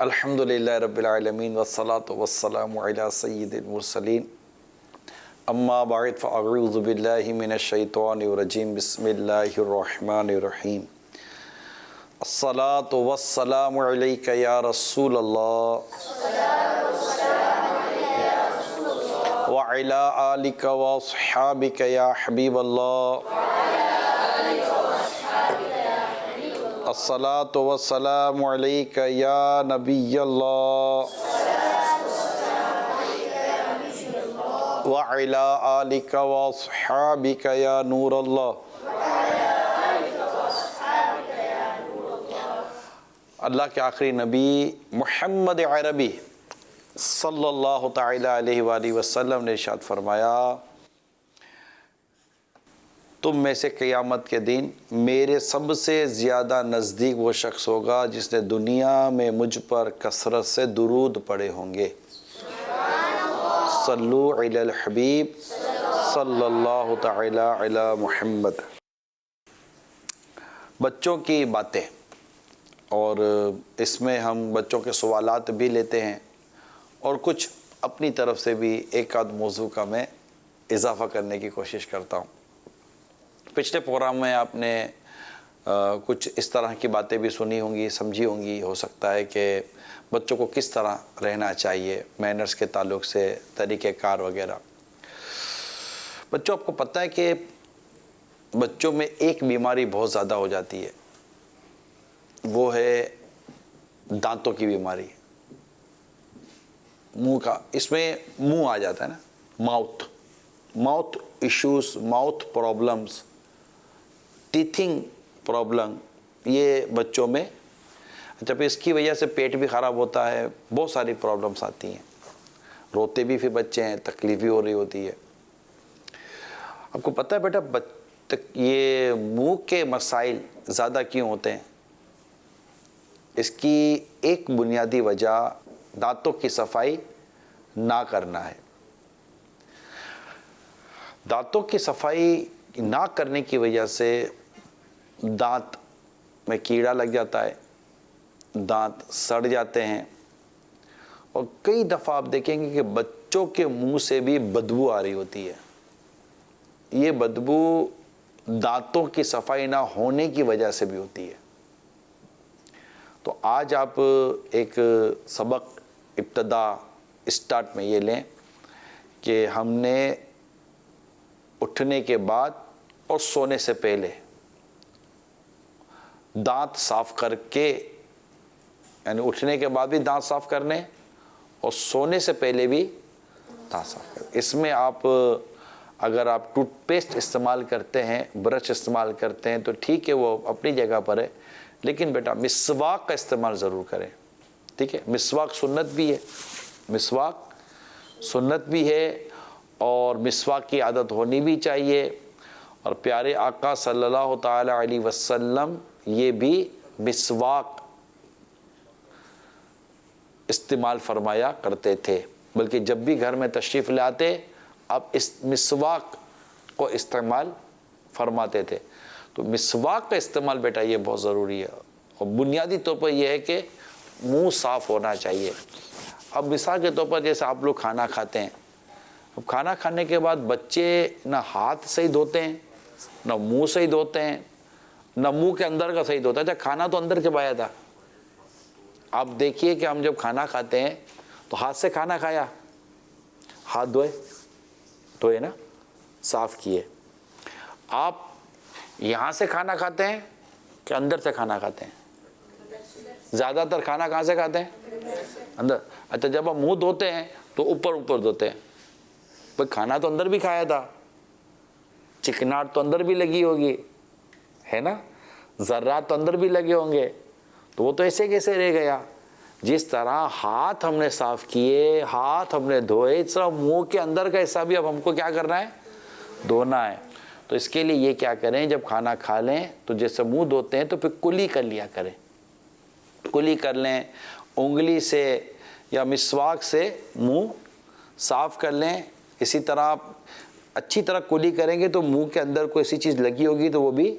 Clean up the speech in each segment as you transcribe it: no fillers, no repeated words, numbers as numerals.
الحمدللہ رب العالمین والصلاة والسلام علی سید المرسلین اما بعد فاعوذ باللہ من الشیطان الرجیم بسم اللہ الرحمن الرحیم الصلاة والسلام علیک یا رسول اللہ وعلی آلک واصحابک یا حبیب اللہ الصلاة والسلام علیک یا نبی اللہ وعلی آلک واصحابک یا نور اللہ۔ اللہ کے آخری نبی محمد عربی صلی اللہ تعالی علیہ وآلہ وسلم نے ارشاد فرمایا، تم میں سے قیامت کے دن میرے سب سے زیادہ نزدیک وہ شخص ہوگا جس نے دنیا میں مجھ پر کثرت سے درود پڑھے ہوں گے۔ صلو علی الحبیب صلی اللہ تعالی علی محمد۔ بچوں کی باتیں، اور اس میں ہم بچوں کے سوالات بھی لیتے ہیں اور کچھ اپنی طرف سے بھی ایک آدھ موضوع کا میں اضافہ کرنے کی کوشش کرتا ہوں۔ پچھلے پروگرام میں آپ نے کچھ اس طرح کی باتیں بھی سنی ہوں گی، سمجھی ہوں گی، ہو سکتا ہے کہ بچوں کو کس طرح رہنا چاہیے، مینرز کے تعلق سے طریقہ کار وغیرہ۔ بچوں، آپ کو پتہ ہے کہ بچوں میں ایک بیماری بہت زیادہ ہو جاتی ہے، وہ ہے دانتوں کی بیماری، منہ کا، اس میں منہ آ جاتا ہے نا، mouth issues, mouth problems, teething problem, یہ بچوں میں، جب اس کی وجہ سے پیٹ بھی خراب ہوتا ہے، بہت ساری پرابلمز آتی ہیں، روتے بھی پھر بچے ہیں، تکلیف بھی ہو رہی ہوتی ہے۔ آپ کو پتہ ہے بیٹا یہ منہ کے مسائل زیادہ کیوں ہوتے ہیں؟ اس کی ایک بنیادی وجہ دانتوں کی صفائی نہ کرنا ہے۔ دانتوں کی صفائی نہ کرنے کی وجہ سے دانت میں کیڑا لگ جاتا ہے، دانت سڑ جاتے ہیں، اور کئی دفعہ آپ دیکھیں گے کہ بچوں کے منہ سے بھی بدبو آ رہی ہوتی ہے۔ یہ بدبو دانتوں کی صفائی نہ ہونے کی وجہ سے بھی ہوتی ہے۔ تو آج آپ ایک سبق ابتدا اسٹارٹ میں یہ لیں کہ ہم نے اٹھنے کے بعد اور سونے سے پہلے دانت صاف کر کے، یعنی اٹھنے کے بعد بھی دانت صاف کرنے اور سونے سے پہلے بھی دانت صاف کرنے۔ اس میں آپ اگر آپ ٹوتھ پیسٹ استعمال کرتے ہیں، برش استعمال کرتے ہیں تو ٹھیک ہے، وہ اپنی جگہ پر ہے، لیکن بیٹا مسواک کا استعمال ضرور کریں، ٹھیک ہے؟ مسواک سنت بھی ہے، مسواک سنت بھی ہے، اور مسواک کی عادت ہونی بھی چاہیے، اور پیارے آقا صلی اللہ تعالی علیہ وسلم یہ بھی مسواک استعمال فرمایا کرتے تھے، بلکہ جب بھی گھر میں تشریف لے آتے اب اس مسواک کو استعمال فرماتے تھے۔ تو مسواک کا استعمال بیٹا یہ بہت ضروری ہے، اور بنیادی طور پر یہ ہے کہ منہ صاف ہونا چاہیے۔ اب مثال کے طور پر جیسے آپ لوگ کھانا کھاتے ہیں، اب کھانا کھانے کے بعد بچے نہ ہاتھ صحیح دھوتے ہیں، نہ منہ صحیح دھوتے ہیں، نہ منہ کے اندر کا صحیح دھوتا ہے۔ جب کھانا تو اندر چبایا تھا، آپ دیکھیے کہ ہم جب کھانا کھاتے ہیں تو ہاتھ سے کھانا کھایا، ہاتھ دھوئے نا، صاف کیے۔ آپ یہاں سے کھانا کھاتے ہیں کہ اندر سے کھانا کھاتے ہیں؟ زیادہ تر کھانا کہاں سے کھاتے ہیں؟ اندر۔ اچھا، جب ہم منہ دھوتے ہیں تو اوپر دھوتے ہیں، بھئی کھانا تو اندر بھی کھایا تھا، چکناٹ تو اندر بھی لگی ہوگی، ہے نا، ذرات تو اندر بھی لگے ہوں گے، تو وہ تو ایسے کیسے رہ گیا؟ جس طرح ہاتھ ہم نے صاف کیے، ہاتھ ہم نے دھوئے، اس طرح منہ کے اندر کا حصہ بھی اب ہم کو کیا کرنا ہے؟ دھونا ہے۔ تو اس کے لیے یہ کیا کریں، جب کھانا کھا لیں تو جیسے منہ دھوتے ہیں تو پھر کلی کر لیا کریں، کلی کر لیں، انگلی سے یا مسواک سے منہ صاف کر لیں۔ اسی طرح آپ اچھی طرح کلی کریں گے تو منہ کے اندر کوئی ایسی چیز لگی ہوگی تو وہ بھی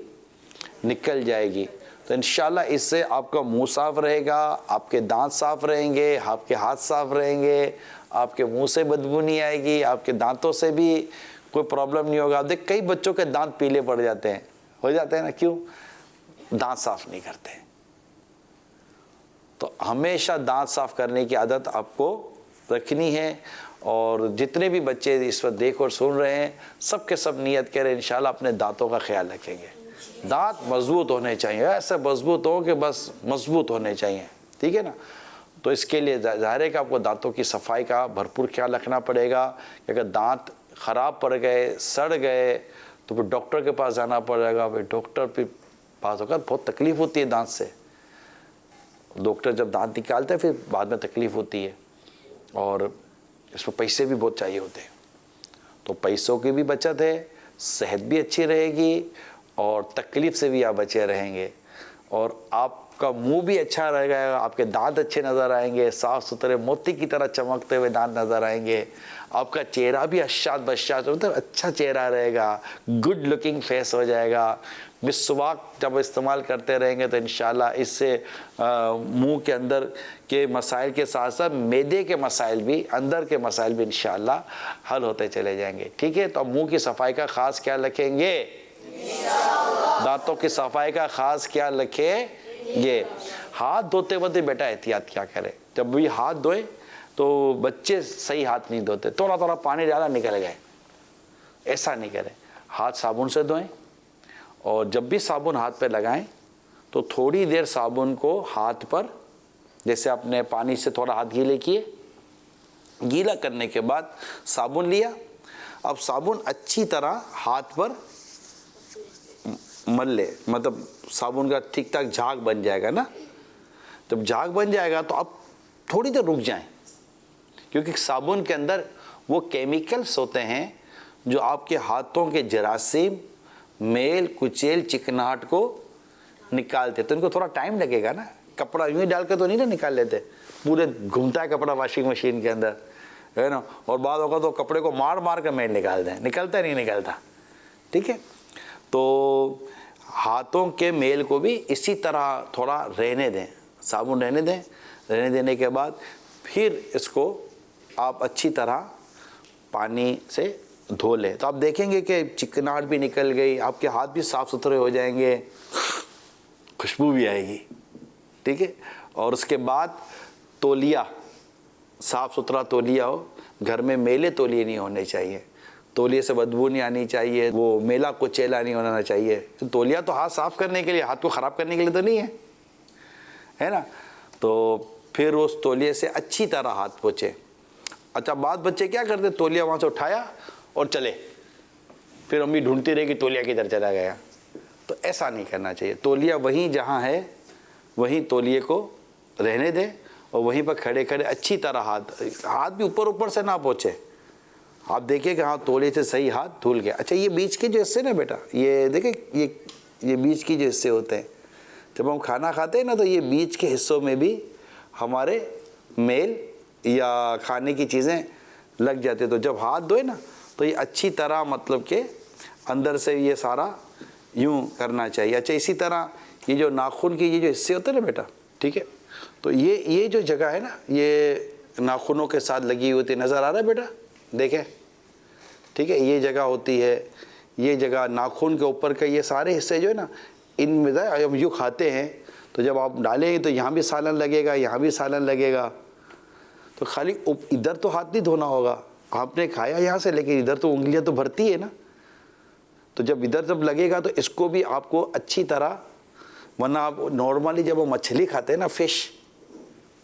نکل جائے گی۔ تو انشاءاللہ اس سے آپ کا منہ صاف رہے گا، آپ کے دانت صاف رہیں گے، آپ کے ہاتھ صاف رہیں گے، آپ کے منہ سے بدبو نہیں آئے گی، آپ کے دانتوں سے بھی کوئی پرابلم نہیں ہوگا. دیکھ کئی بچوں کے دانت پیلے پڑ جاتے ہیں، ہو جاتے ہیں نا، کیوں؟ دانت صاف نہیں کرتے. تو ہمیشہ دانت صاف کرنے کی عادت آپ کو رکھنی ہے. اور جتنے بھی بچے اس وقت دیکھ اور سن رہے ہیں، سب کے سب نیت کریں انشاءاللہ اپنے دانتوں کا خیال رکھیں گے. دانت مضبوط ہونے چاہیے، ایسے مضبوط ہو کہ بس مضبوط ہونے چاہیے، ٹھیک ہے نا. تو اس کے لیے ظاہر ہے کہ آپ کو دانتوں کی صفائی کا بھرپور خیال رکھنا پڑے گا. کہ اگر دانت خراب پڑ گئے، سڑ گئے، تو پھر ڈاکٹر کے پاس جانا پڑے گا. پھر ڈاکٹر پہ بعض اوقات بہت تکلیف ہوتی ہے دانت سے. ڈاکٹر جب دانت نکالتے ہیں پھر بعد میں تکلیف ہوتی ہے، اور اس میں پیسے بھی بہت چاہیے ہوتے ہیں. تو پیسوں کی بھی بچت ہے، صحت بھی اچھی رہے گی، اور تکلیف سے بھی آپ بچے رہیں گے، اور آپ کا منہ بھی اچھا رہے گا، آپ کے دانت اچھے نظر آئیں گے، صاف ستھرے موتی کی طرح چمکتے ہوئے دانت نظر آئیں گے. آپ کا چہرہ بھی اشاد بشاد مطلب اچھا چہرہ رہے گا، گڈ لکنگ فیس ہو جائے گا. مسواک جب استعمال کرتے رہیں گے تو انشاءاللہ اس سے منہ کے اندر کے مسائل کے ساتھ ساتھ معدے کے مسائل بھی، اندر کے مسائل بھی انشاءاللہ حل ہوتے چلے جائیں گے. ٹھیک ہے، تو منہ کی صفائی کا خاص خیال رکھیں گے، دانتوں کی صفائی کا خاص خیال رکھیں گے. ہاتھ دھوتے وقت بیٹا احتیاط کیا کرے. جب بھی ہاتھ دھوئے تو بچے صحیح ہاتھ نہیں دھوتے، تھوڑا تھوڑا پانی ڈالا نکل گئے، ایسا نہیں کریں. ہاتھ صابن سے دھوئیں، اور جب بھی صابن ہاتھ پہ لگائیں تو تھوڑی دیر صابن کو ہاتھ پر، جیسے آپ نے پانی سے تھوڑا ہاتھ گیلے کیے، گیلا کرنے کے بعد صابن لیا. اب صابن اچھی طرح ہاتھ پر مل لے، مطلب صابن کا ٹھیک ٹھاک جھاگ بن جائے گا نا. جب جھاگ بن جائے گا تو آپ تھوڑی دیر رک جائیں، کیونکہ صابن کے اندر وہ کیمیکلز ہوتے ہیں جو آپ کے ہاتھوں کے جراثیم، میل کچیل چکناہٹ کو نکالتے. تو ان کو تھوڑا ٹائم لگے گا نا، کپڑا یوں ہی ڈال کے تو نہیں نا نکال لیتے، پورے گھومتا ہے کپڑا واشنگ مشین کے اندر، ہے نا. اور بعض اوقات تو کپڑے کو مار مار کے میل نکال دیں، نکلتا نہیں نکلتا. ٹھیک ہے، تو ہاتھوں کے میل کو بھی اسی طرح تھوڑا رہنے دیں، صابن رہنے دیں. رہنے دینے کے بعد پھر اس کو آپ اچھی طرح پانی سے دھو لیں. تو آپ دیکھیں گے کہ چکناہٹ بھی نکل گئی، آپ کے ہاتھ بھی صاف ستھرے ہو جائیں گے، خوشبو بھی آئے گی. ٹھیک ہے، اور اس کے بعد تولیہ، صاف ستھرا تولیہ ہو. گھر میں میلے تولیے نہیں ہونے چاہیے، تولیے سے بدبو نہیں آنی چاہیے، وہ میلا کچیلا نہیں ہونا چاہیے. تولیہ تو ہاتھ صاف کرنے کے لیے، ہاتھ کو خراب کرنے کے لیے تو نہیں ہے نا. تو پھر اس تولیے سے اچھی طرح ہاتھ پوچھیں. اچھا، بعض بچے کیا کرتے، تولیہ وہاں سے اٹھایا اور چلے، پھر امی ڈھونڈتی رہے کہ تولیہ کدھر چلا گیا. تو ایسا نہیں کرنا چاہیے. تولیہ وہیں جہاں ہے وہیں تولیے کو رہنے دیں، اور وہیں پر کھڑے کھڑے اچھی طرح ہاتھ بھی اوپر سے نہ پہنچے. آپ دیکھیں کہ ہاں تولیے سے صحیح ہاتھ دھل گیا. اچھا، یہ بیچ کے جو حصے نا بیٹا، یہ دیکھیں یہ بیچ کی جو حصے ہوتے ہیں، جب ہم کھانا کھاتے ہیں نا تو یہ بیچ کے حصوں میں بھی ہمارے میل یا کھانے کی چیزیں لگ جاتے ہیں. تو جب ہاتھ دھوئے نا تو یہ اچھی طرح مطلب کہ اندر سے یہ سارا یوں کرنا چاہیے. اچھا، اسی طرح یہ جو ناخن کی یہ جو حصے ہوتے ہیں نا بیٹا، ٹھیک ہے، تو یہ جو جگہ ہے نا، یہ ناخنوں کے ساتھ لگی ہوئی ہوتی ہے. نظر آ رہا ہے بیٹا؟ دیکھیں، ٹھیک ہے، یہ جگہ ہوتی ہے، یہ جگہ ناخن کے اوپر کا یہ سارے حصے جو ہے نا، ان میں جب یوں کھاتے ہیں تو جب آپ ڈالیں گے تو یہاں بھی سالن لگے گا، یہاں بھی سالن لگے گا. تو خالی ادھر تو ہاتھ نہیں دھونا ہوگا، آپ نے کھایا یہاں سے، لیکن ادھر تو انگلیاں تو بھرتی ہے نا. تو جب ادھر جب لگے گا تو اس کو بھی آپ کو اچھی طرح، ورنہ آپ نارملی جب وہ مچھلی کھاتے ہیں نا، فش،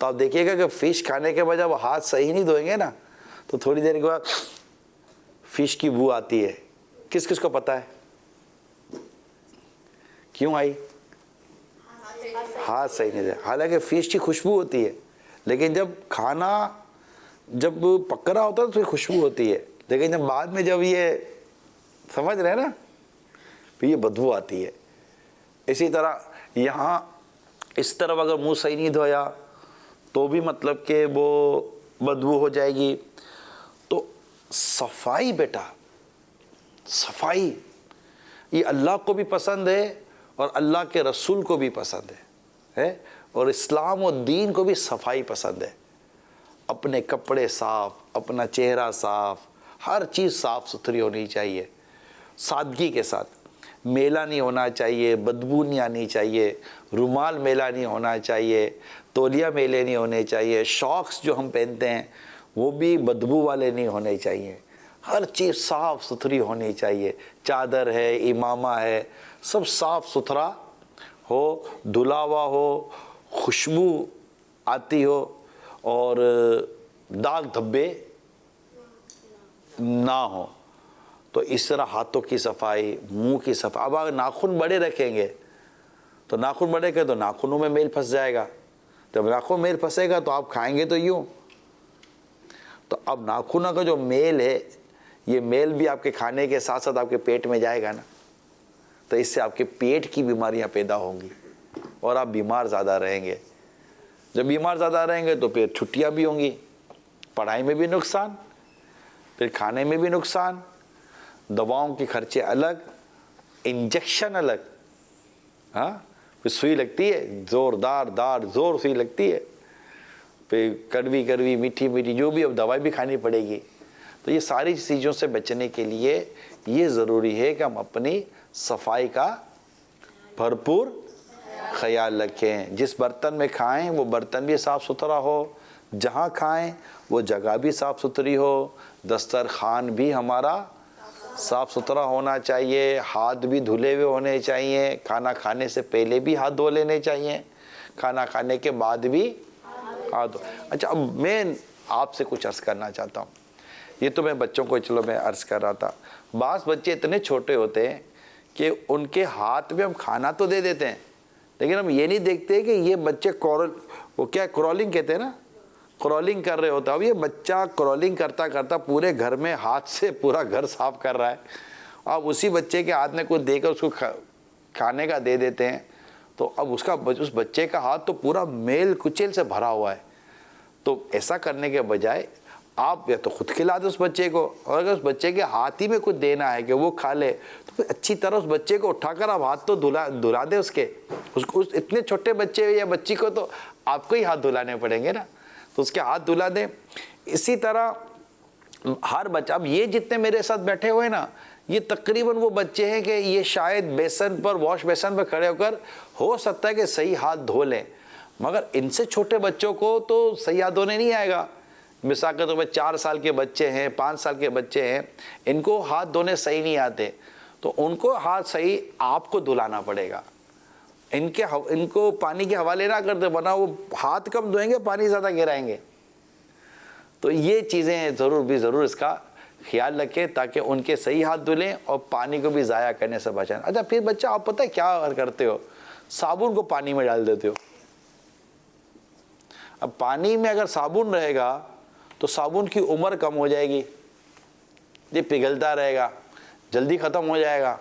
تو آپ دیکھیے گا کہ فش کھانے کے بعد جب ہاتھ صحیح نہیں دھوئیں گے نا تو تھوڑی دیر کے بعد فش کی بو آتی ہے. کس کس کو پتہ ہے کیوں آئی؟ ہاتھ صحیح نہیں دھوئے. حالانکہ فش کی خوشبو ہوتی ہے، لیکن جب کھانا جب پک رہا ہوتا ہے تو خوشبو ہوتی ہے، لیکن جب بعد میں جب یہ سمجھ رہے ہیں نا پھر یہ بدبو آتی ہے. اسی طرح یہاں اس طرف اگر منہ صحیح نہیں دھویا تو بھی مطلب کہ وہ بدبو ہو جائے گی. تو صفائی بیٹا، صفائی یہ اللہ کو بھی پسند ہے اور اللہ کے رسول کو بھی پسند ہے اور اسلام و دین کو بھی صفائی پسند ہے. اپنے کپڑے صاف، اپنا چہرہ صاف، ہر چیز صاف ستھری ہونی چاہیے، سادگی کے ساتھ. میلا نہیں ہونا چاہیے، بدبو نہیں آنی چاہیے، رومال میلا نہیں ہونا چاہیے، تولیہ میلے نہیں ہونے چاہیے، شاکس جو ہم پہنتے ہیں وہ بھی بدبو والے نہیں ہونے چاہیے. ہر چیز صاف ستھری ہونی چاہیے. چادر ہے، امامہ ہے، سب صاف ستھرا ہو، دھلا ہوا ہو، خوشبو آتی ہو اور داغ دھبے نہ ہو. تو اس طرح ہاتھوں کی صفائی، منہ کی صفائی. اب اگر ناخن بڑے رکھیں گے تو ناخن بڑے کے تو ناخنوں میں میل پھنس جائے گا. جب ناخن میل پھنسے گا تو آپ کھائیں گے تو یوں. تو اب ناخنوں کا جو میل ہے، یہ میل بھی آپ کے کھانے کے ساتھ ساتھ آپ کے پیٹ میں جائے گا نا، تو اس سے آپ کے پیٹ کی بیماریاں پیدا ہوں گی اور آپ بیمار زیادہ رہیں گے. جب بیمار زیادہ رہیں گے تو پھر چھٹیاں بھی ہوں گی، پڑھائی میں بھی نقصان، پھر کھانے میں بھی نقصان، دواؤں کے خرچے الگ، انجیکشن الگ. ہاں پھر سوئی لگتی ہے، زور سوئی لگتی ہے، پھر کڑوی کڑوی میٹھی میٹھی جو بھی، اب دوائی بھی کھانی پڑے گی. تو یہ ساری چیزوں سے بچنے کے لیے یہ ضروری ہے کہ ہم اپنی صفائی کا بھرپور خیال رکھیں. جس برتن میں کھائیں وہ برتن بھی صاف ستھرا ہو، جہاں کھائیں وہ جگہ بھی صاف ستھری ہو، دسترخوان بھی ہمارا صاف ستھرا ہونا چاہیے، ہاتھ بھی دھلے ہوئے ہونے چاہیے. کھانا کھانے سے پہلے بھی ہاتھ دھو لینے چاہیے، کھانا کھانے کے بعد بھی ہاتھ دھو. اچھا اب میں آپ سے کچھ عرض کرنا چاہتا ہوں. یہ تو میں بچوں کو چلو میں عرض کر رہا تھا. بعض بچے اتنے چھوٹے ہوتے ہیں کہ ان کے ہاتھ میں ہم کھانا تو دے دیتے ہیں، لیکن ہم یہ نہیں دیکھتے کہ یہ بچے وہ کیا کرولنگ کہتے ہیں نا، کرولنگ کر رہے ہوتا ہے. اب یہ بچہ کرولنگ کرتا کرتا پورے گھر میں ہاتھ سے پورا گھر صاف کر رہا ہے. اب اسی بچے کے ہاتھ میں کچھ دے کر اس کو کھانے کا دے دیتے ہیں، تو اب اس بچے کا ہاتھ تو پورا میل کچیل سے بھرا ہوا ہے. تو ایسا کرنے کے بجائے آپ یا تو خود کھلا دیں اس بچے کو، اور اگر اس بچے کے ہاتھ ہی میں کچھ دینا ہے کہ وہ کھا لے تو پھر اچھی طرح اس بچے کو اٹھا کر آپ ہاتھ تو دھلا دیں. اتنے چھوٹے بچے یا بچی کو تو آپ کو ہی ہاتھ دھلانے پڑیں گے نا، تو اس کے ہاتھ دھلا دیں. اسی طرح ہر بچہ، اب یہ جتنے میرے ساتھ بیٹھے ہوئے نا، یہ تقریباً وہ بچے ہیں کہ یہ شاید بیسن پر، واش بیسن پر کھڑے ہو کر ہو سکتا ہے کہ صحیح ہاتھ دھو لیں، مگر ان سے چھوٹے بچوں کو تو صحیح ہاتھ دھونے نہیں آئے گا. مثال کے طور پہ 4 سال کے بچے ہیں، 5 سال کے بچے ہیں، ان کو ہاتھ دھونے صحیح نہیں آتے، تو ان کو ہاتھ صحیح آپ کو دھلانا پڑے گا. ان کو پانی کے حوالے نہ کر دیں، ورنہ وہ ہاتھ کم دھوئیں گے، پانی زیادہ گرائیں گے. تو یہ چیزیں ضرور اس کا خیال رکھیں تاکہ ان کے صحیح ہاتھ دھلیں اور پانی کو بھی ضائع کرنے سے بچائیں. اچھا پھر بچہ آپ پتہ ہے کیا کرتے ہو، صابن کو پانی میں ڈال دیتے ہو. اب پانی میں اگر صابن رہے گا تو صابن کی عمر کم ہو جائے گی، یہ پگھلتا رہے گا، جلدی ختم ہو جائے گا.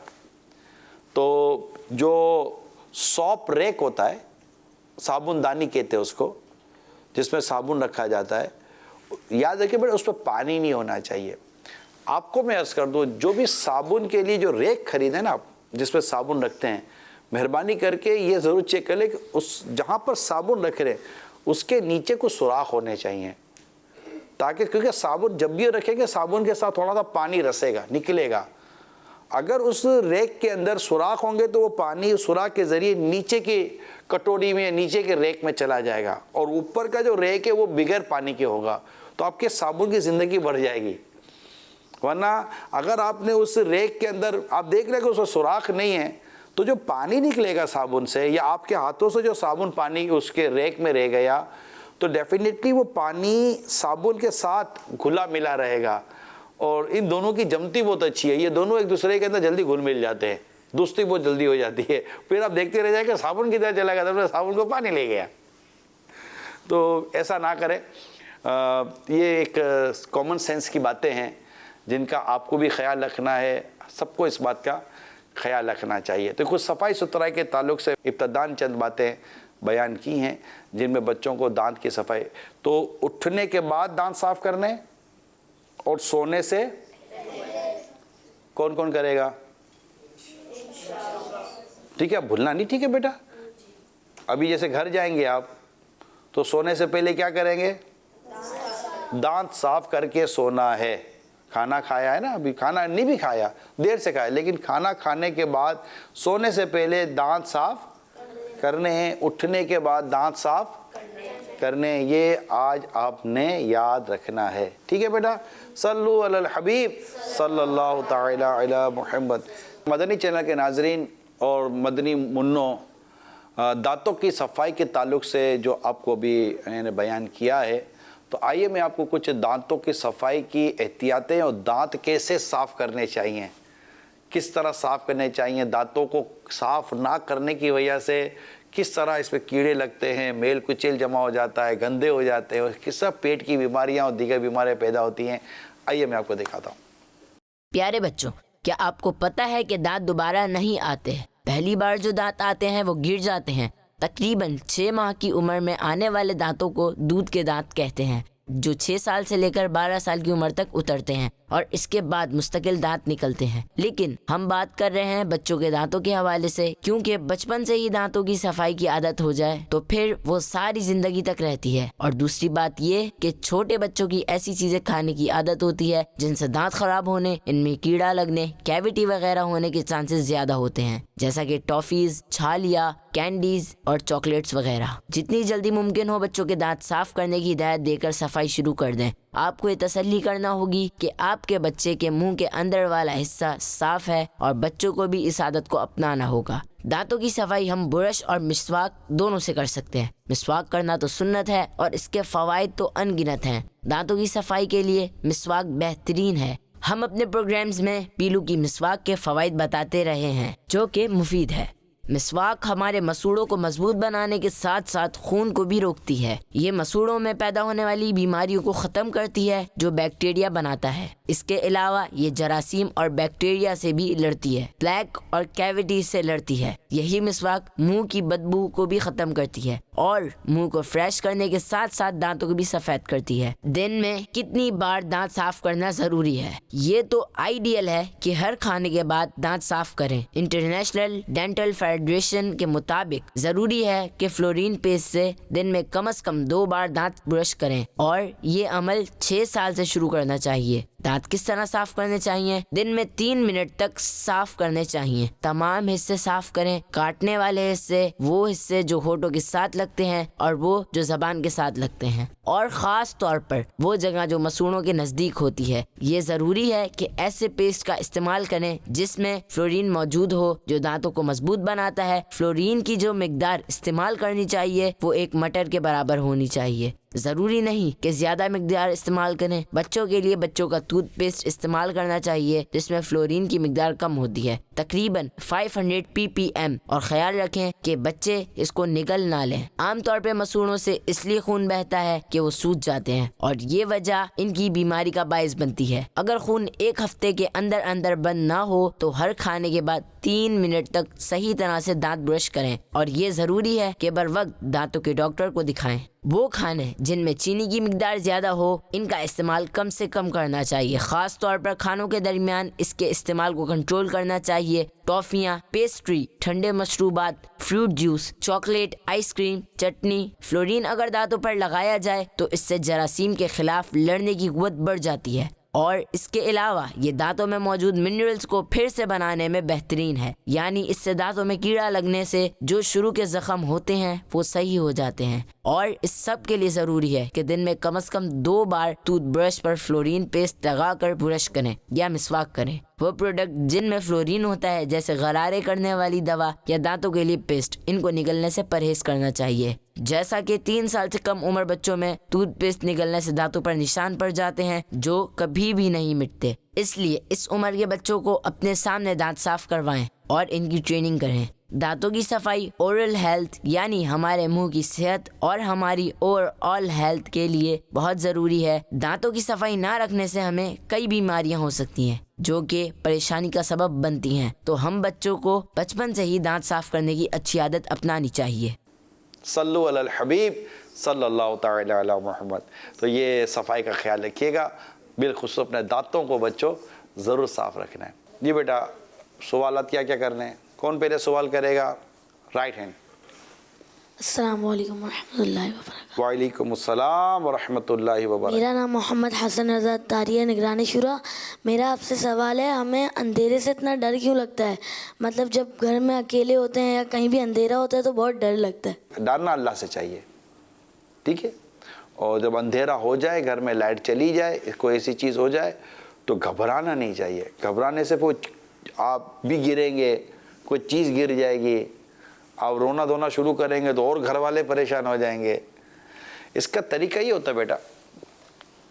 تو جو سوپ ریک ہوتا ہے، صابن دانی کہتے ہیں اس کو، جس میں صابن رکھا جاتا ہے، یاد رکھیں بیٹا اس پہ پانی نہیں ہونا چاہیے. آپ کو میں عرض کر دوں، جو بھی صابن کے لیے جو ریک خریدیں نا آپ، جس پہ صابن رکھتے ہیں، مہربانی کر کے یہ ضرور چیک کر لیں کہ اس جہاں پر صابن رکھ رہے اس کے نیچے کچھ سوراخ ہونے چاہیے، تاکہ کیونکہ صابن جب بھی رکھیں گے صابن کے ساتھ تھوڑا سا پانی رسے گا، نکلے گا. اگر اس ریک کے اندر سوراخ ہوں گے تو وہ پانی سوراخ کے ذریعے نیچے کی کٹوری میں، نیچے کے ریک میں چلا جائے گا، اور اوپر کا جو ریک ہے وہ بغیر پانی کے ہوگا، تو آپ کے صابن کی زندگی بڑھ جائے گی. ورنہ اگر آپ نے اس ریک کے اندر آپ دیکھ لیں کہ اس میں سوراخ نہیں ہے، تو جو پانی نکلے گا صابن سے، یا آپ کے ہاتھوں سے جو صابن پانی اس کے ریک میں رہ گیا، تو ڈیفینیٹلی وہ پانی صابن کے ساتھ گھلا ملا رہے گا. اور ان دونوں کی جمتی بہت اچھی ہے، یہ دونوں ایک دوسرے کے اندر جلدی گھل مل جاتے ہیں، دوستی بہت جلدی ہو جاتی ہے. پھر آپ دیکھتے رہ جائیں کہ صابن کی طرح چلا گیا تھا، صابن کو پانی لے گیا. تو ایسا نہ کریں. یہ ایک کامن سینس کی باتیں ہیں جن کا آپ کو بھی خیال رکھنا ہے، سب کو اس بات کا خیال رکھنا چاہیے. تو کچھ صفائی ستھرائی کے تعلق سے ابتداً چند باتیں بیان کی ہیں جن میں بچوں کو دانت کی صفائی، تو اٹھنے کے بعد دانت صاف کرنے اور سونے سے کون کون کرے گا؟ ٹھیک ہے, بھولنا نہیں, ٹھیک ہے بیٹا. ابھی جیسے گھر جائیں گے آپ تو سونے سے پہلے کیا کریں گے؟ دانت صاف کر کے سونا ہے. کھانا کھایا ہے نا, ابھی کھانا نہیں بھی کھایا, دیر سے کھایا, لیکن کھانا کھانے کے بعد سونے سے پہلے دانت صاف کرنے ہیں, اٹھنے کے بعد دانت صاف کرنے ہیں. یہ آج آپ نے یاد رکھنا ہے, ٹھیک ہے بیٹا. صلو علی الحبیب صلی اللہ تعالی علی محمد. مدنی چینل کے ناظرین اور مدنی منوں, دانتوں کی صفائی کے تعلق سے جو آپ کو بھی میں نے بیان کیا ہے, تو آئیے میں آپ کو کچھ دانتوں کی صفائی کی احتیاطیں اور دانت کیسے صاف کرنے چاہیے, کس طرح صاف کرنے چاہیے, دانتوں کو صاف نہ کرنے کی وجہ سے کس طرح اس پہ کیڑے لگتے ہیں, میل کچیل جمع ہو جاتا ہے, گندے ہو جاتے ہیں, اور کس طرح پیٹ کی بیماریاں اور دیگر بیماریاں پیدا ہوتی ہیں. آئیے میں آپ کو دکھاتا ہوں. پیارے بچوں, کیا آپ کو پتہ ہے کہ دانت دوبارہ نہیں آتے؟ پہلی بار جو دانت آتے ہیں وہ گر جاتے ہیں. تقریباً 6 ماہ کی عمر میں آنے والے دانتوں کو دودھ کے دانت کہتے ہیں, جو 6 سال سے لے کر 12 سال کی عمر تک اترتے ہیں اور اس کے بعد مستقل دانت نکلتے ہیں. لیکن ہم بات کر رہے ہیں بچوں کے دانتوں کے حوالے سے, کیونکہ بچپن سے ہی دانتوں کی صفائی کی عادت ہو جائے تو پھر وہ ساری زندگی تک رہتی ہے. اور دوسری بات یہ کہ چھوٹے بچوں کی ایسی چیزیں کھانے کی عادت ہوتی ہے جن سے دانت خراب ہونے, ان میں کیڑا لگنے, کیویٹی وغیرہ ہونے کے چانسز زیادہ ہوتے ہیں, جیسا کہ ٹافیز, چھالیاں, کینڈیز اور چاکلیٹس وغیرہ. جتنی جلدی ممکن ہو بچوں کے دانت صاف کرنے کی ہدایت دے کر صفائی شروع کر دیں. آپ کو یہ تسلی کرنا ہوگی کہ آپ کے بچے کے منہ کے اندر والا حصہ صاف ہے اور بچوں کو بھی اس عادت کو اپنانا ہوگا. دانتوں کی صفائی ہم برش اور مسواک دونوں سے کر سکتے ہیں. مسواک کرنا تو سنت ہے اور اس کے فوائد تو ان گنت ہیں. دانتوں کی صفائی کے لیے مسواک بہترین ہے. ہم اپنے پروگرامز میں پیلو کی مسواک کے فوائد بتاتے رہے ہیں جو کہ مفید ہے. مسواک ہمارے مسوڑوں کو مضبوط بنانے کے ساتھ ساتھ خون کو بھی روکتی ہے. یہ مسوڑوں میں پیدا ہونے والی بیماریوں کو ختم کرتی ہے جو بیکٹیریا بناتا ہے. اس کے علاوہ یہ جراثیم اور بیکٹیریا سے بھی لڑتی ہے, پلیک اور کیویٹی سے لڑتی ہے. یہی مسواک منہ کی بدبو کو بھی ختم کرتی ہے اور منہ کو فریش کرنے کے ساتھ ساتھ دانتوں کو بھی سفید کرتی ہے. دن میں کتنی بار دانت صاف کرنا ضروری ہے؟ یہ تو آئیڈیل ہے کہ ہر کھانے کے بعد دانت صاف کریں. انٹرنیشنل ڈینٹل فیڈریشن کے مطابق ضروری ہے کہ فلورین پیسٹ سے دن میں کم از کم 2 بار دانت برش کریں, اور یہ عمل 6 سال سے شروع کرنا چاہیے. دانت کس طرح صاف کرنے چاہیے؟ دن میں 3 منٹ تک صاف کرنے چاہیے. تمام حصے صاف کریں, کاٹنے والے حصے, وہ حصے جو ہونٹوں کے ساتھ لگتے ہیں اور وہ جو زبان کے ساتھ لگتے ہیں, اور خاص طور پر وہ جگہ جو مسوڑوں کے نزدیک ہوتی ہے. یہ ضروری ہے کہ ایسے پیسٹ کا استعمال کریں جس میں فلورین موجود ہو جو دانتوں کو مضبوط بناتا ہے. فلورین کی جو مقدار استعمال کرنی چاہیے وہ 1 مٹر کے برابر ہونی چاہیے. ضروری نہیں کہ زیادہ مقدار استعمال کریں. بچوں کے لیے بچوں کا ٹوتھ پیسٹ استعمال کرنا چاہیے جس میں فلورین کی مقدار کم ہوتی ہے, تقریباً 500 ppm, اور خیال رکھیں کہ بچے اس کو نگل نہ لیں. عام طور پہ مسوڑوں سے اس لیے خون بہتا ہے کہ وہ سوج جاتے ہیں اور یہ وجہ ان کی بیماری کا باعث بنتی ہے. اگر خون 1 ہفتے کے اندر بند نہ ہو تو ہر کھانے کے بعد 3 منٹ تک صحیح طرح سے دانت برش کریں, اور یہ ضروری ہے کہ بر وقت دانتوں کے ڈاکٹر کو دکھائیں. وہ کھانے جن میں چینی کی مقدار زیادہ ہو ان کا استعمال کم سے کم کرنا چاہیے. خاص طور پر کھانوں کے درمیان اس کے استعمال کو کنٹرول کرنا چاہیے. ٹافیاں, پیسٹری, ٹھنڈے مشروبات, fruit juice, chocolate, ice cream, چٹنی. فلورین اگر دانتوں پر لگایا جائے تو اس سے جراثیم کے خلاف لڑنے کی قوت بڑھ جاتی ہے, اور اس کے علاوہ یہ دانتوں میں موجود منرلز کو پھر سے بنانے میں بہترین ہے. یعنی اس سے دانتوں میں کیڑا لگنے سے جو شروع کے زخم ہوتے ہیں وہ صحیح ہو جاتے ہیں. اور اس سب کے لیے ضروری ہے کہ دن میں کم از کم 2 بار ٹوتھ برش پر فلورین پیسٹ لگا کر برش کریں یا مسواک کریں. وہ پروڈکٹ جن میں فلورین ہوتا ہے جیسے غرارے کرنے والی دوا یا دانتوں کے لیے پیسٹ, ان کو نگلنے سے پرہیز کرنا چاہیے. جیسا کہ 3 سال سے کم عمر بچوں میں ٹوتھ پیسٹ نگلنے سے دانتوں پر نشان پڑ جاتے ہیں جو کبھی بھی نہیں مٹتے. اس لیے اس عمر کے بچوں کو اپنے سامنے دانت صاف کروائیں اور ان کی ٹریننگ کریں. دانتوں کی صفائی اورل ہیلتھ یعنی ہمارے منہ کی صحت اور ہماری اوور آل ہیلتھ کے لیے بہت ضروری ہے. دانتوں کی صفائی نہ رکھنے سے ہمیں کئی بیماریاں ہو سکتی ہیں جو کہ پریشانی کا سبب بنتی ہیں. تو ہم بچوں کو بچپن سے ہی دانت صاف کرنے کی اچھی عادت اپنانی چاہیے. صلو علی الحبیب صلی اللہ تعالی علی محمد. تو یہ صفائی کا خیال رکھیے گا, بالخصوص اپنے دانتوں کو بچوں ضرور صاف رکھنا ہے. جی بیٹا, سوالات کیا کرنے ہیں؟ کون پہلے سوال کرے گا؟ Right hand. السلام علیکم ورحمۃ اللہ وبرکاتہ. وعلیکم السلام ورحمۃ اللہ وبرکاتہ. میرا نام محمد حسن رضا تاریہ نگرانی شورا. میرا آپ سے سوال ہے، ہمیں اندھیرے سے اتنا ڈر کیوں لگتا ہے؟ مطلب جب گھر میں اکیلے ہوتے ہیں یا کہیں بھی اندھیرا ہوتا ہے تو بہت ڈر لگتا ہے. ڈرنا اللہ سے چاہیے، ٹھیک ہے. اور جب اندھیرا ہو جائے، گھر میں لائٹ چلی جائے، کوئی ایسی چیز ہو جائے تو گھبرانا نہیں چاہیے. گھبرانے سے آپ بھی گریں گے، کوئی چیز گر جائے گی، آپ رونا دھونا شروع کریں گے تو اور گھر والے پریشان ہو جائیں گے. اس کا طریقہ یہ ہوتا ہے بیٹا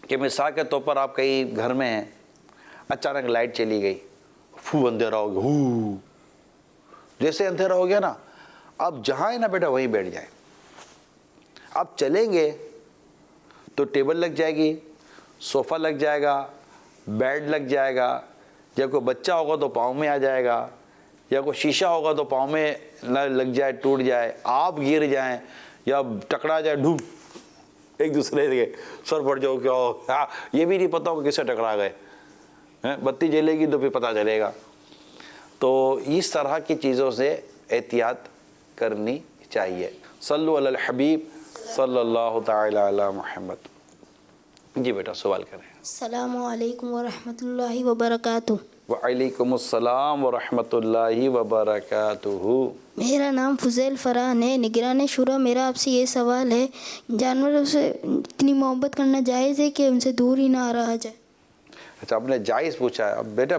کہ مثال کے طور پر آپ کہیں گھر میں ہیں، اچانک لائٹ چلی گئی، اندھیرا ہو گیا، جیسے اندھیرا ہو گیا نا، آپ جہاں ہے نا بیٹا وہیں بیٹھ جائیں. آپ چلیں گے تو ٹیبل لگ جائے گی، صوفہ لگ جائے گا، بیڈ لگ جائے گا، یا کوئی بچہ ہوگا تو پاؤں میں آ جائے گا، یا کوئی شیشہ ہوگا تو پاؤں میں لگ جائے، ٹوٹ جائے، آپ گر جائیں یا ٹکرا جائے، ڈھوم ایک دوسرے کے سر پھٹ جاؤ، کیا ہو، یہ بھی نہیں پتہ ہوگا کس سے ٹکرا گئے. بتی جلے گی تو پھر پتہ چلے گا. تو اس طرح کی چیزوں سے احتیاط کرنی چاہیے. صلو علی الحبیب صلی اللہ تعالی علی محمد. جی بیٹا سوال کریں. السلام علیکم ورحمۃ اللہ وبرکاتہ. وعلیکم السلام ورحمۃ اللہ وبرکاتہ. میرا نام فضیل فرحان ہے، نگران شورا. میرا آپ سے یہ سوال ہے، جانوروں سے اتنی محبت کرنا جائز ہے کہ ان سے دور ہی نہ رہا جائے؟ اچھا، آپ نے جائز پوچھا ہے. اب بیٹا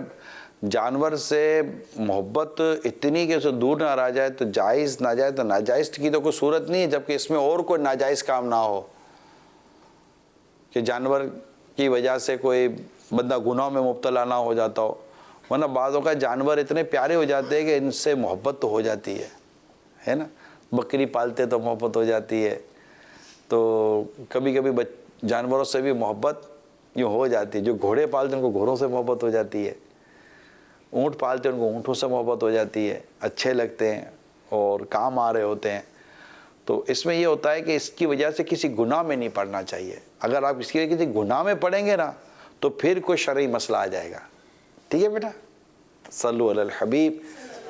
جانور سے محبت اتنی کہ اسے دور نہ رہا جائے تو جائز ناجائز تو ناجائز کی تو کوئی صورت نہیں ہے، جبکہ اس میں اور کوئی ناجائز کام نہ ہو کہ جانور کی وجہ سے کوئی بندہ گناہ میں مبتلا نہ ہو جاتا ہو. ورنہ بعض اوقات جانور اتنے پیارے ہو جاتے ہیں کہ ان سے محبت تو ہو جاتی ہے نا. بکری پالتے تو محبت ہو جاتی ہے، تو کبھی کبھی جانوروں سے بھی محبت یوں ہو جاتی ہے. جو گھوڑے پالتے ہیں ان کو گھوڑوں سے محبت ہو جاتی ہے، اونٹ پالتے ہیں ان کو اونٹوں سے محبت ہو جاتی ہے، اچھے لگتے ہیں اور کام آ رہے ہوتے ہیں. تو اس میں یہ ہوتا ہے کہ اس کی وجہ سے کسی گناہ میں نہیں پڑنا چاہیے. اگر آپ اس کے لیے کسی گناہ میں پڑیں گے نا تو پھر کوئی شرعی مسئلہ آ جائے گا. ٹھیک ہے بیٹا. صلو علی الحبیب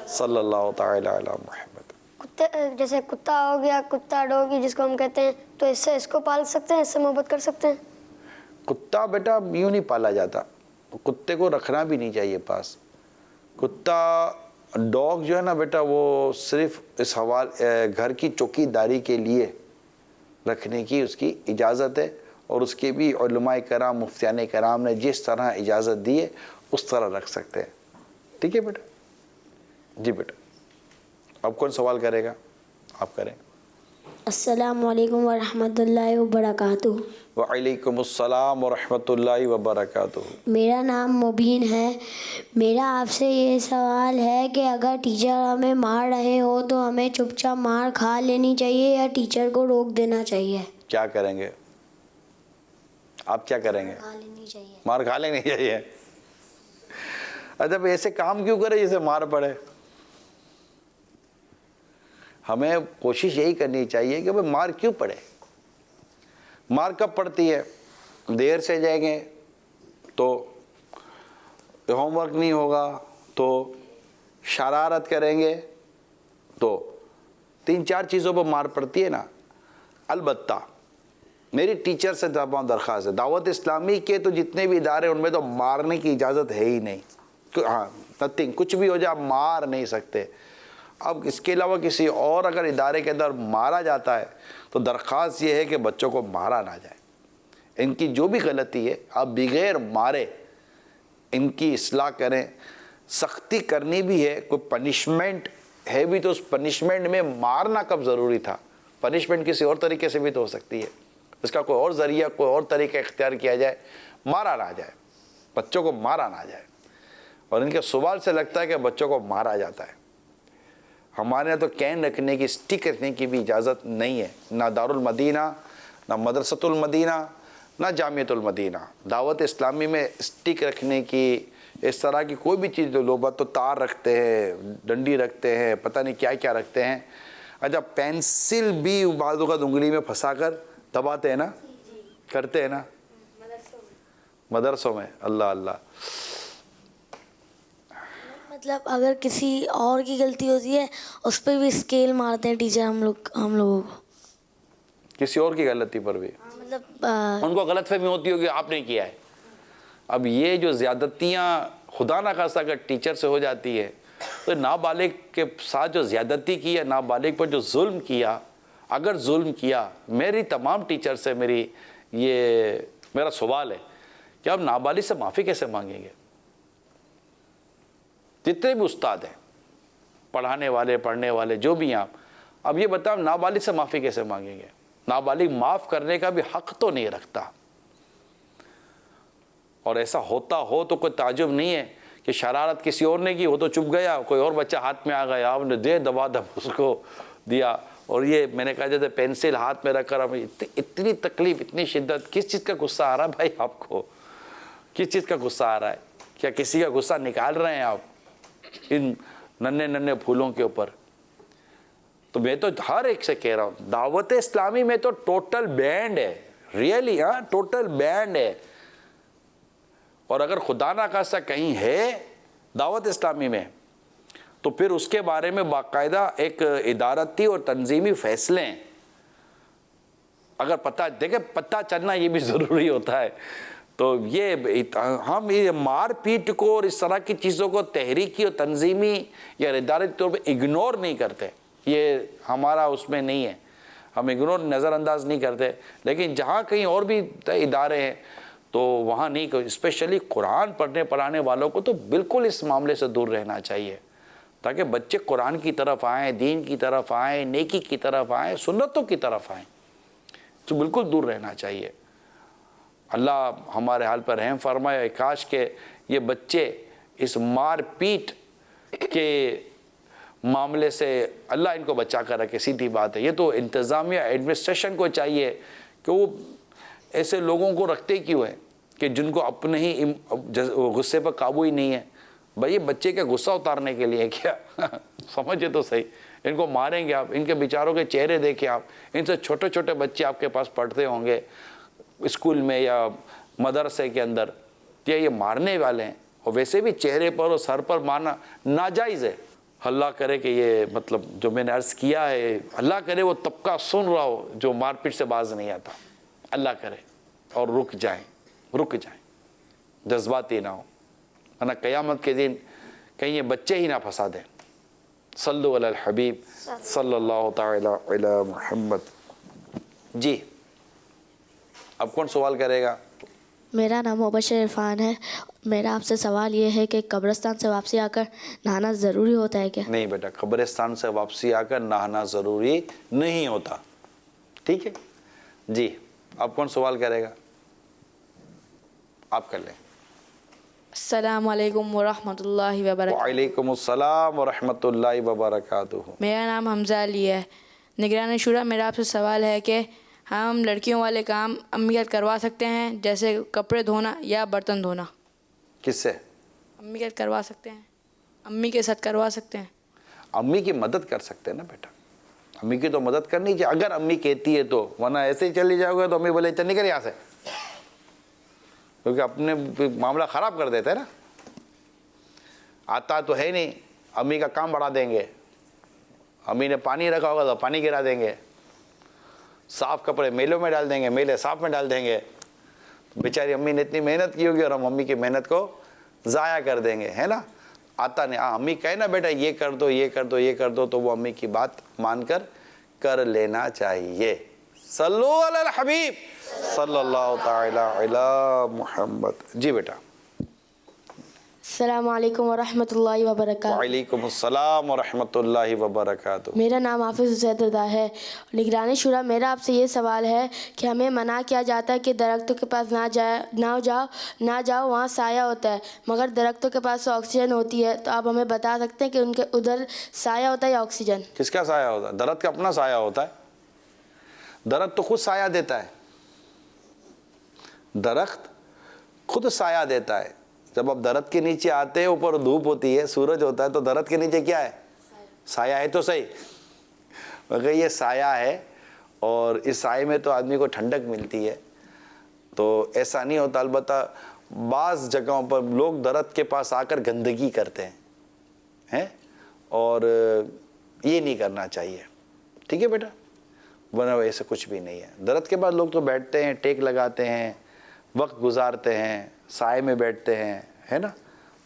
صلی اللہ تعالی علی محمد. کتے جیسے کتا ہو گیا، کتا ڈوگی جس کو ہم کہتے ہیں، تو اس سے اس کو پال سکتے ہیں، اس سے محبت کر سکتے ہیں؟ کتا بیٹا یوں نہیں پالا جاتا، کتے کو رکھنا بھی نہیں چاہیے پاس. کتا ڈاگ جو ہے نا بیٹا وہ صرف اس گھر کی چوکی داری کے لیے رکھنے کی اس کی اجازت ہے، اور اس کے بھی علماء کرام مفتیان کرام نے جس طرح اجازت دی ہے اس طرح رکھ سکتے ہیں. ٹھیک ہے بیٹا. جی بیٹا اب کون سوال کرے گا؟ آپ کریں. السلام علیکم ورحمۃ اللہ وبرکاتہ. وعلیکم السلام ورحمۃ اللہ وبرکاتہ. میرا نام مبین ہے. میرا آپ سے یہ سوال ہے کہ اگر ٹیچر ہمیں مار رہے ہو تو ہمیں چپ چاپ مار کھا لینی چاہیے یا ٹیچر کو روک دینا چاہیے؟ کیا کریں گے آپ؟ کیا کریں گے؟ کھا لینی چاہیے. مار کھا لینی چاہیے. اچھا ایسے کام کیوں کرے جسے مار پڑے؟ ہمیں کوشش یہی کرنی چاہیے کہ بھئی مار کیوں پڑے. مار کب پڑتی ہے؟ دیر سے جائیں گے تو ہوم ورک نہیں ہوگا، تو شرارت کریں گے تو 3-4 چیزوں پر مار پڑتی ہے نا. البتہ میری ٹیچر سے درخواست ہے، دعوت اسلامی کے تو جتنے بھی ادارے ان میں تو مارنے کی اجازت ہے ہی نہیں. ہاں نتھنگ، کچھ بھی ہو جائے آپ مار نہیں سکتے. اب اس کے علاوہ کسی اور اگر ادارے کے اندر مارا جاتا ہے تو درخواست یہ ہے کہ بچوں کو مارا نہ جائے. ان کی جو بھی غلطی ہے آپ بغیر مارے ان کی اصلاح کریں. سختی کرنی بھی ہے، کوئی پنشمنٹ ہے بھی تو اس پنشمنٹ میں مارنا کب ضروری تھا؟ پنشمنٹ کسی اور طریقے سے بھی تو ہو سکتی ہے. اس کا کوئی اور ذریعہ، کوئی اور طریقہ اختیار کیا جائے، مارا نہ جائے، بچوں کو مارا نہ جائے. اور ان کے سوال سے لگتا ہے کہ بچوں کو مارا جاتا ہے. ہمارے یہاں تو کین رکھنے کی، سٹک رکھنے کی بھی اجازت نہیں ہے. نہ دارالمدینہ، نہ مدرسۃ المدینہ، نہ جامعۃ المدینہ. دعوت اسلامی میں سٹک رکھنے کی، اس طرح کی کوئی بھی چیز، جو لوگ تو تار رکھتے ہیں، ڈنڈی رکھتے ہیں، پتہ نہیں کیا کیا رکھتے ہیں. اچھا پینسل بھی بعض اوقات انگلی میں پھنسا کر دباتے ہیں نا، کرتے ہیں نا مدرسوں میں. اللہ اللہ. مطلب اگر کسی اور کی غلطی ہوتی ہے اس پہ بھی اسکیل مارتے ہیں ٹیچر ہم لوگوں کو. کسی اور کی غلطی پر بھی مطلب ان کو غلط فہمی ہوتی ہوگی آپ نے کیا ہے. اب یہ جو زیادتیاں خدا نہ خواستہ اگر ٹیچر سے ہو جاتی ہے تو نابالغ کے ساتھ جو زیادتی کی ہے, نابالغ پر جو ظلم کیا, اگر ظلم کیا, میری تمام ٹیچر سے میرا سوال ہے کہ آپ نابالغ سے معافی کیسے مانگیں گے؟ جتنے بھی استاد ہیں, پڑھانے والے, پڑھنے والے, جو بھی ہیں آپ, اب یہ بتاؤ نابالغ سے معافی کیسے مانگیں گے؟ نابالغ معاف کرنے کا بھی حق تو نہیں رکھتا. اور ایسا ہوتا ہو تو کوئی تعجب نہیں ہے کہ شرارت کسی اور نے کی, وہ تو چپ گیا, کوئی اور بچہ ہاتھ میں آ گیا, آپ نے دبا اس کو دیا. اور یہ میں نے کہا جیسے پینسل ہاتھ میں رکھ کر اتنی تکلیف, اتنی شدت, کس چیز کا غصہ آ رہا ہے بھائی آپ کو؟ کس چیز کا غصہ آ رہا ہے؟ کیا کسی کا غصہ نکال رہے ہیں آپ ان ننھے پھولوں کے اوپر؟ تو میں تو ہر ایک سے کہہ رہا ہوں, دعوت اسلامی میں تو ٹوٹل بینڈ ہے, ریئلی ٹوٹل بینڈ ہے. اور اگر خدا نہ خواستہ کہیں ہے دعوت اسلامی میں تو پھر اس کے بارے میں باقاعدہ ایک ادارتی اور تنظیمی فیصلے ہیں. اگر پتہ چلنا یہ بھی ضروری ہوتا ہے. تو ہم یہ مار پیٹ کو اور اس طرح کی چیزوں کو تحریکی اور تنظیمی یا ادارتی طور پہ اگنور نہیں کرتے, یہ ہمارا اس میں نہیں ہے, ہم اگنور نظر انداز نہیں کرتے. لیکن جہاں کہیں اور بھی ادارے ہیں تو وہاں نہیں, اسپیشلی قرآن پڑھنے پڑھانے والوں کو تو بالکل اس معاملے سے دور رہنا چاہیے تاکہ بچے قرآن کی طرف آئیں, دین کی طرف آئیں, نیکی کی طرف آئیں, سنتوں کی طرف آئیں. تو بالکل دور رہنا چاہیے. اللہ ہمارے حال پر رحم فرمائے. کاش کہ یہ بچے اس مار پیٹ کے معاملے سے اللہ ان کو بچا کر رکھے. سیدھی بات ہے. یہ تو انتظامیہ ایڈمنسٹریشن کو چاہیے کہ وہ ایسے لوگوں کو رکھتے کیوں ہیں کہ جن کو اپنے ہی غصے پر قابو ہی نہیں ہے. بھائی بچے کا غصہ اتارنے کے لیے کیا سمجھے تو صحیح. ان کو ماریں گے آپ, ان کے بیچاروں کے چہرے دیکھیں آپ. ان سے چھوٹے چھوٹے بچے آپ کے پاس پڑھتے ہوں گے اسکول میں یا مدرسے کے اندر, کیا یہ مارنے والے ہیں؟ اور ویسے بھی چہرے پر اور سر پر مارنا ناجائز ہے. اللہ کرے کہ یہ مطلب جو میں نے عرض کیا ہے, اللہ کرے وہ طبقہ سن رہا ہو جو مار پیٹ سے باز نہیں آتا, اللہ کرے, اور رک جائیں, جذباتی نہ ہو, ورنہ قیامت کے دن کہیں یہ بچے ہی نہ پھنسا دیں. صلو علی الحبیب صلی اللہ تعالی علی محمد. جی اب کون سوال کرے گا؟ میرا نام مبشر عرفان ہے. میرا آپ سے سوال یہ ہے کہ قبرستان سے واپسی آ کر نہانا ضروری ہوتا ہے کیا؟ نہیں بیٹا, قبرستان سے واپسی آ کر نہانا ضروری نہیں ہوتا. ٹھیک ہے جی, اب کون سوال کرے گا؟ آپ کر لیں. السلام علیکم ورحمۃ اللہ وبرکاتہ. وعلیکم السلام ورحمۃ اللہ وبرکاتہ. میرا نام حمزہ علی ہے. نگران شورا, میرا آپ سے سوال ہے کہ ہم لڑکیوں والے کام امی کے ساتھ کروا سکتے ہیں, جیسے کپڑے دھونا یا برتن دھونا؟ کس سے؟ امی کے ساتھ کروا سکتے ہیں, امی کے ساتھ کروا سکتے ہیں. امی کی مدد کر سکتے ہیں نا بیٹا, امی کی تو مدد کرنی چاہیے اگر امی کہتی ہے تو, ورنہ ایسے ہی چلی جاؤ گے تو امی بولے چل نکل یہاں سے, کیونکہ اپنے معاملہ خراب کر دیتے ہیں نا. آتا تو ہے نہیں, امی کا کام بڑھا دیں گے. امی نے پانی رکھا ہوگا تو پانی گرا دیں گے, صاف کپڑے میلوں میں ڈال دیں گے, میلے صاف میں ڈال دیں گے. بیچاری امی نے اتنی محنت کی ہوگی اور ہم امی کی محنت کو ضائع کر دیں گے, ہے نا. آتا نہیں, امی کہے نا بیٹا یہ کر دو, یہ کر دو, یہ کر دو, تو وہ امی کی بات مان کر لینا چاہیے. صلو علی الحبیب صلی اللہ تعالی علی محمد. جی بیٹا. السلام علیکم ورحمۃ اللہ وبرکاتہ. وعلیکم السلام ورحمۃ اللہ وبرکاتہ. میرا نام حافظ حسین رضا ہے. نگران شورا, میرا آپ سے یہ سوال ہے کہ ہمیں منع کیا جاتا ہے کہ درختوں کے پاس نہ جاؤ, وہاں سایہ ہوتا ہے, مگر درختوں کے پاس آکسیجن ہوتی ہے. تو آپ ہمیں بتا سکتے ہیں کہ ان کے ادھر سایہ ہوتا ہے یا آکسیجن؟ کس کا سایہ ہوتا ہے؟ درخت کا اپنا سایہ ہوتا ہے. درخت تو خود سایہ دیتا ہے, درخت خود سایہ دیتا ہے. جب آپ درخت کے نیچے آتے ہیں, اوپر دھوپ ہوتی ہے, سورج ہوتا ہے, تو درخت کے نیچے کیا ہے؟ سایہ ہے. تو صحیح, مگر یہ سایہ ہے اور اس سائے میں تو آدمی کو ٹھنڈک ملتی ہے. تو ایسا نہیں ہوتا. البتہ بعض جگہوں پر لوگ درخت کے پاس آ کر گندگی کرتے ہیں, ہیں, اور یہ نہیں کرنا چاہیے, ٹھیک ہے بیٹا, ورنہ ایسے کچھ بھی نہیں ہے. درخت کے بعد لوگ تو بیٹھتے ہیں, ٹیک لگاتے ہیں, وقت گزارتے ہیں, سائے میں بیٹھتے ہیں, ہے نا,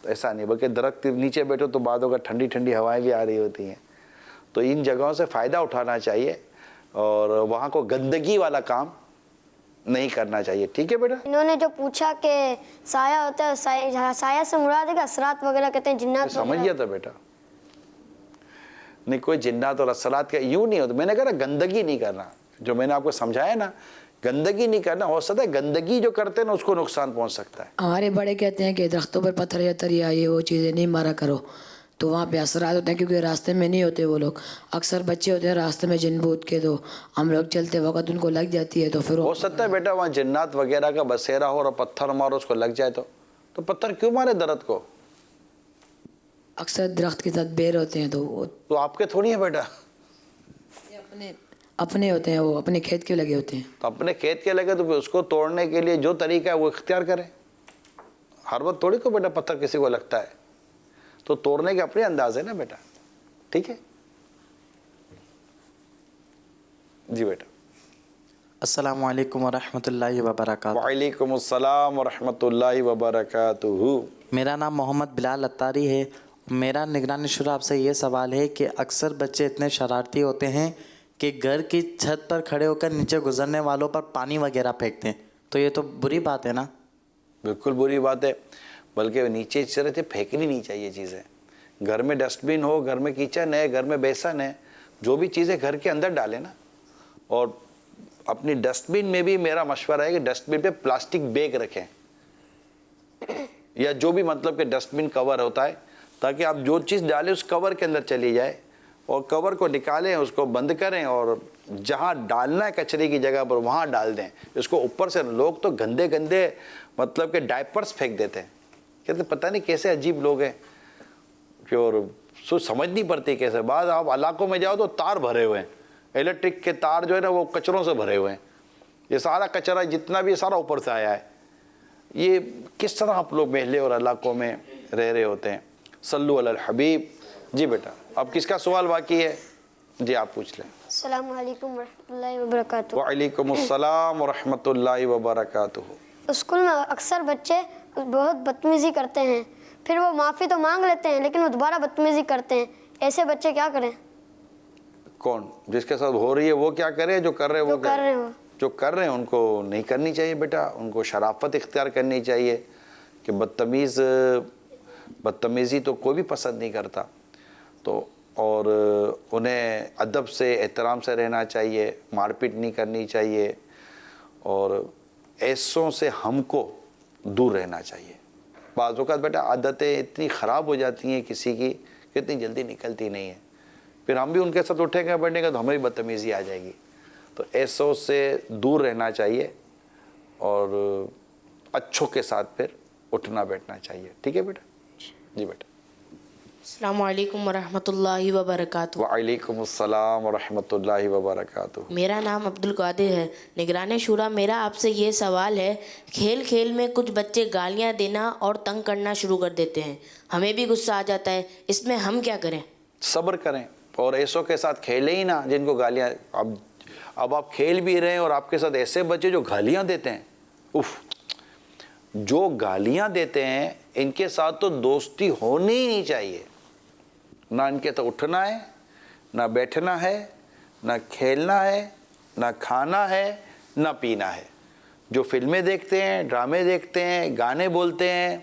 تو ایسا نہیں, بلکہ درخت کے نیچے بیٹھو تو بعدوں کا ٹھنڈی ٹھنڈی ہوائیں بھی آ رہی ہوتی ہیں. تو ان جگہوں سے فائدہ اٹھانا چاہیے اور وہاں کو گندگی والا کام نہیں کرنا چاہیے, ٹھیک ہے بیٹا. انہوں نے جو پوچھا کہ سایہ ہوتا ہے, سایہ سے مراد ہے کہ اثرات وغیرہ کہتے ہیں, جنات سمجھ گیا تھا بیٹا, نہیں کوئی جنات اور اثرات کا یوں نہیں ہوتا. میں نے کہا گندگی نہیں کرنا, جو میں نے آپ کو سمجھایا نا, گندگی نہیں کرنا. ہو سکتا ہے گندگی جو کرتے ہیں نا اس کو نقصان پہنچ سکتا ہے. ہمارے بڑے کہتے ہیں کہ درختوں پر پتھر یا تریا یہ وہ چیزیں نہیں مارا کرو, تو وہاں پہ اثرات ہوتے ہیں, کیونکہ راستے میں نہیں ہوتے وہ لوگ. اکثر بچے ہوتے ہیں راستے میں جن بوت کے, تو ہم لوگ چلتے وقت ان کو لگ جاتی ہے, تو پھر ہو سکتا ہے بیٹا وہاں جنات وغیرہ کا بسیرا ہو اور پتھر مارو اس کو لگ جائے, تو پتھر کیوں مارے درخت کو؟ اکثر درخت کے ساتھ بیر ہوتے ہیں, تو وہ تو آپ کے تھوڑی ہیں بیٹا, اپنے ہوتے ہیں, وہ اپنے کھیت کے لگے ہوتے ہیں. تو اپنے کھیت کے لگے تو پھر اس کو توڑنے کے لیے جو طریقہ ہے وہ اختیار کریں. ہر وقت تھوڑی کو بیٹا پتھر کسی کو لگتا ہے, تو توڑنے کے اپنے انداز ہے نا بیٹا, ٹھیک ہے جی بیٹا. السلام علیکم ورحمۃ اللہ وبرکاتہ. وعلیکم السلام ورحمۃ اللہ وبرکاتہ. میرا نام محمد بلال اتاری ہے. میرا نگران شورا آپ سے یہ سوال ہے کہ اکثر بچے اتنے شرارتی ہوتے ہیں کہ گھر کی چھت پر کھڑے ہو کر نیچے گزرنے والوں پر پانی وغیرہ پھینکتے ہیں, تو یہ تو بری بات ہے نا؟ بالکل بری بات ہے, بلکہ نیچے اس طرح سے پھینکنی نہیں چاہیے چیزیں. گھر میں ڈسٹ بن ہو, گھر میں کچن ہے, گھر میں بیسن ہے, جو بھی چیزیں گھر کے اندر ڈالیں نا. اور اپنی ڈسٹ بن میں بھی میرا مشورہ ہے کہ ڈسٹ بن پہ پلاسٹک بیگ رکھیں, یا جو بھی مطلب کہ ڈسٹ بن کور ہوتا ہے, تاکہ آپ جو چیز ڈالیں اس کور کے اندر چلی جائے, اور کور کو نکالیں, اس کو بند کریں, اور جہاں ڈالنا ہے کچرے کی جگہ پر وہاں ڈال دیں. اس کو اوپر سے لوگ تو گندے گندے مطلب کہ ڈائپرس پھینک دیتے ہیں, کہتے پتہ نہیں کیسے عجیب لوگ ہیں, اور سوچ سمجھ نہیں پڑتی کیسے. بعض آپ علاقوں میں جاؤ تو تار بھرے ہوئے ہیں, الیکٹرک کے تار جو ہے نا وہ کچروں سے بھرے ہوئے ہیں. یہ سارا کچرا جتنا بھی سارا اوپر سے آیا ہے. یہ کس طرح آپ لوگ محلے اور علاقوں میں رہ رہے ہوتے ہیں. صلو علی الحبیب. جی بیٹا, اب کس کا سوال باقی ہے؟ جی آپ پوچھ لیں. السلام علیکم ورحمۃ اللہ وبرکاتہ. وعلیکم السلام ورحمۃ اللہ وبرکاتہ. اسکول میں اکثر بچے بہت بدتمیزی کرتے ہیں, پھر وہ معافی تو مانگ لیتے ہیں لیکن وہ دوبارہ بدتمیزی کرتے ہیں. ایسے بچے کیا کریں؟ کون جس کے ساتھ ہو رہی ہے وہ کیا کرے؟ جو کر رہے وہ کر رہے ہو, جو کر رہے ہیں ان کو نہیں کرنی چاہیے بیٹا. ان کو شرافت اختیار کرنی چاہیے کہ بدتمیزی تو کوئی بھی پسند نہیں کرتا, تو اور انہیں ادب سے احترام سے رہنا چاہیے, مار پیٹ نہیں کرنی چاہیے, اور ایسوں سے ہم کو دور رہنا چاہیے. بعض اوقات بیٹا عادتیں اتنی خراب ہو جاتی ہیں کسی کی کہ اتنی جلدی نکلتی نہیں ہیں, پھر ہم بھی ان کے ساتھ اٹھیں گے بیٹھیں گے تو ہماری بدتمیزی آ جائے گی. تو ایسوں سے دور رہنا چاہیے اور اچھوں کے ساتھ پھر اٹھنا بیٹھنا چاہیے, ٹھیک ہے بیٹا. جی بیٹا. السلام علیکم ورحمۃ اللہ وبرکاتہ. وعلیکم السلام ورحمۃ اللہ وبرکاتہ. میرا نام عبد القادر ہے. نگران شورا میرا آپ سے یہ سوال ہے, کھیل کھیل میں کچھ بچے گالیاں دینا اور تنگ کرنا شروع کر دیتے ہیں, ہمیں بھی غصہ آ جاتا ہے, اس میں ہم کیا کریں؟ صبر کریں اور ایسوں کے ساتھ کھیلیں ہی نہ جن کو گالیاں. اب آپ کھیل بھی رہے ہیں اور آپ کے ساتھ ایسے بچے جو گالیاں دیتے ہیں, جو گالیاں دیتے ہیں ان کے ساتھ تو دوستی ہونی ہی نہیں چاہیے. نہ ان کے تو اٹھنا ہے, نہ بیٹھنا ہے, نہ کھیلنا ہے, نہ کھانا ہے, نہ پینا ہے. جو فلمیں دیکھتے ہیں, ڈرامے دیکھتے ہیں, گانے بولتے ہیں,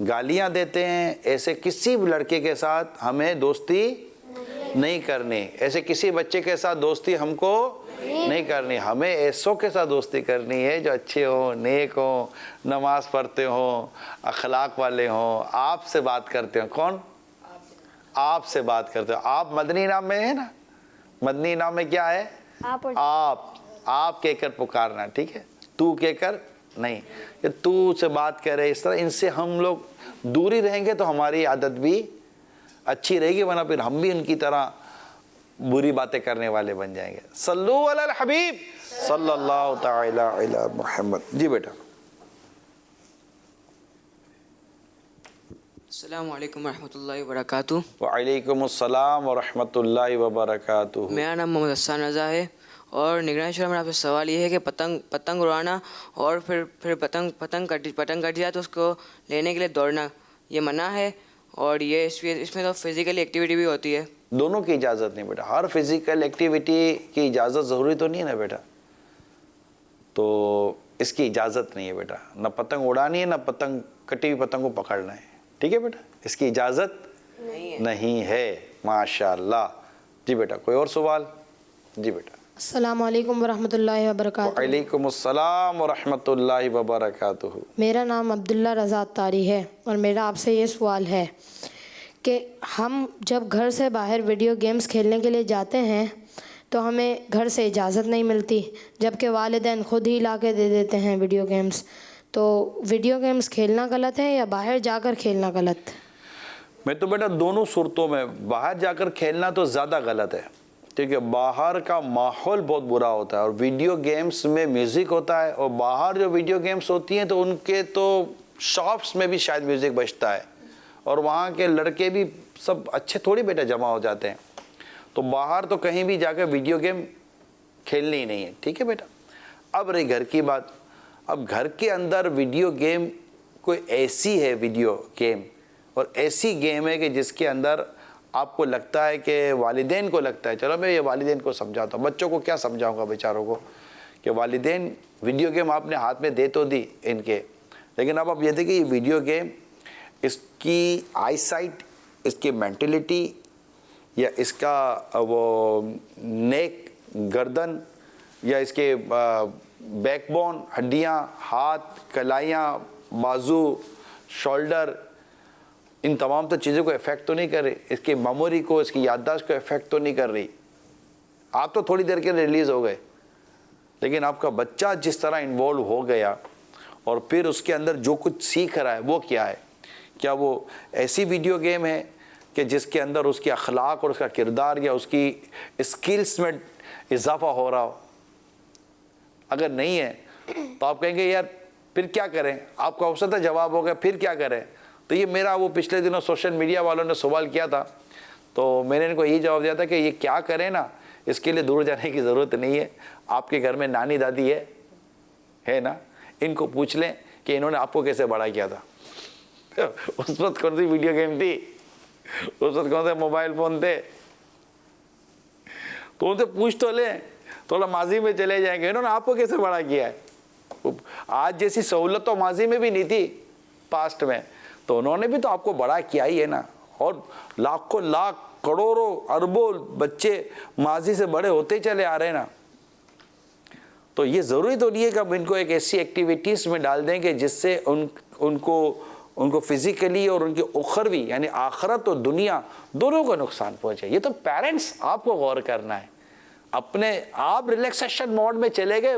گالیاں دیتے ہیں, ایسے کسی بھی لڑکے کے ساتھ ہمیں دوستی نہیں کرنی. ایسے کسی بچے کے ساتھ دوستی ہم کو نہیں کرنی. ہمیں ایسوں کے ساتھ دوستی کرنی ہے جو اچھے ہوں, نیک ہوں, نماز پڑھتے ہوں, اخلاق والے ہوں, آپ سے بات کرتے ہوں. کون؟ آپ سے بات کرتے ہو. آپ مدنی نام میں ہے نا, مدنی نام میں کیا ہے؟ آپ کہہ کر پکارنا, ٹھیک ہے, تو کہہ کر نہیں. کہ تو سے بات کرے اس طرح, ان سے ہم لوگ دوری رہیں گے تو ہماری عادت بھی اچھی رہے گی, ورنہ پھر ہم بھی ان کی طرح بری باتیں کرنے والے بن جائیں گے. صلو علی الحبیب صلی اللہ تعالی علی محمد. جی بیٹا. السلام علیکم ورحمۃ اللہ وبرکاتہ. وعلیکم السلام ورحمۃ اللہ وبرکاتہ. میرا نام محمد حسان رضا ہے اور نگرانی شورا میرا آپ سے سوال یہ ہے کہ پتنگ اڑانا اور پھر پتنگ کٹ جائے تو اس کو لینے کے لیے دوڑنا یہ منع ہے اور یہ اس میں تو فزیکلی ایکٹیویٹی بھی ہوتی ہے. دونوں کی اجازت نہیں بیٹا. ہر فزیکل ایکٹیویٹی کی اجازت ضروری تو نہیں ہے نا بیٹا. تو اس کی اجازت نہیں ہے بیٹا. نہ پتنگ اڑانی ہے نہ پتنگ کٹی ہوئی پتنگ کو پکڑنا ہے. ٹھیک ہے بیٹا, اس کی اجازت نہیں ہے. ماشاء اللہ. جی بیٹا کوئی اور سوال؟ جی بیٹا. السلام علیکم ورحمۃ اللہ وبرکاتہ. وعلیکم السلام ورحمۃ اللہ وبرکاتہ. میرا نام عبداللہ رضا اتاری ہے اور میرا آپ سے یہ سوال ہے کہ ہم جب گھر سے باہر ویڈیو گیمز کھیلنے کے لیے جاتے ہیں تو ہمیں گھر سے اجازت نہیں ملتی, جبکہ والدین خود ہی لا کے دے دیتے ہیں ویڈیو گیمز. تو ویڈیو گیمز کھیلنا غلط ہے یا باہر جا کر کھیلنا غلط؟ میں تو بیٹا دونوں صورتوں میں, باہر جا کر کھیلنا تو زیادہ غلط ہے کیونکہ باہر کا ماحول بہت برا ہوتا ہے اور ویڈیو گیمز میں میوزک ہوتا ہے, اور باہر جو ویڈیو گیمز ہوتی ہیں تو ان کے تو شاپس میں بھی شاید میوزک بجتا ہے اور وہاں کے لڑکے بھی سب اچھے تھوڑی بیٹا جمع ہو جاتے ہیں. تو باہر تو کہیں بھی جا کر ویڈیو گیم کھیلنی ہی نہیں ہے. ٹھیک ہے بیٹا. اب رہی گھر کی بات. اب گھر کے اندر ویڈیو گیم کوئی ایسی ہے ویڈیو گیم اور ایسی گیم ہے کہ جس کے اندر آپ کو لگتا ہے کہ والدین کو لگتا ہے, چلو میں یہ والدین کو سمجھاتا ہوں, بچوں کو کیا سمجھاؤں گا بیچاروں کو, کہ والدین ویڈیو گیم آپ نے ہاتھ میں دے تو دی ان کے, لیکن اب آپ یہ دیکھیں یہ ویڈیو گیم اس کی آئی سائٹ, اس کی مینٹلٹی یا اس کا وہ نیک گردن یا اس کے بیک بون ہڈیاں, ہاتھ, کلائیاں, بازو, شولڈر, ان تمام تو چیزوں کو افیکٹ تو نہیں کر رہی. اس کی میموری کو, اس کی یادداشت کو افیکٹ تو نہیں کر رہی. آپ تو تھوڑی دیر کے ریلیز ہو گئے, لیکن آپ کا بچہ جس طرح انوالو ہو گیا اور پھر اس کے اندر جو کچھ سیکھ رہا ہے وہ کیا ہے. کیا وہ ایسی ویڈیو گیم ہے کہ جس کے اندر اس کی اخلاق اور اس کا کردار یا اس کی اسکلز میں اضافہ ہو رہا ہو؟ اگر نہیں ہے تو آپ کہیں گے یار پھر کیا کریں. آپ کا اوسط جواب ہوگا پھر کیا کریں. تو یہ میرا وہ پچھلے دنوں سوشل میڈیا والوں نے سوال کیا تھا تو میں نے ان کو یہی جواب دیا تھا کہ یہ کیا کریں نا, اس کے لیے دور جانے کی ضرورت نہیں ہے. آپ کے گھر میں نانی دادی ہے نا, ان کو پوچھ لیں کہ انہوں نے آپ کو کیسے بڑا کیا تھا. اس وقت کون سی ویڈیو گیم تھی, اس وقت کون سے موبائل فون تھے, تو ان سے پوچھ تو لیں. تھوڑا ماضی میں چلے جائیں گے, انہوں نے آپ کو کیسے بڑا کیا ہے. آج جیسی سہولت تو ماضی میں بھی نہیں تھی پاسٹ میں, تو انہوں نے بھی تو آپ کو بڑا کیا ہی ہے نا. اور لاکھوں لاکھ کروڑوں اربوں بچے ماضی سے بڑے ہوتے چلے آ رہے ہیں نا. تو یہ ضروری تو نہیں ہے کہ اب ان کو ایک ایسی ایکٹیویٹیز میں ڈال دیں کہ جس سے ان کو فزیکلی اور ان کی اخروی یعنی آخرت اور دنیا دونوں کو نقصان پہنچے. یہ تو پیرنٹس آپ کو غور کرنا ہے. اپنے آپ ریلیکسیشن موڈ میں چلے گئے,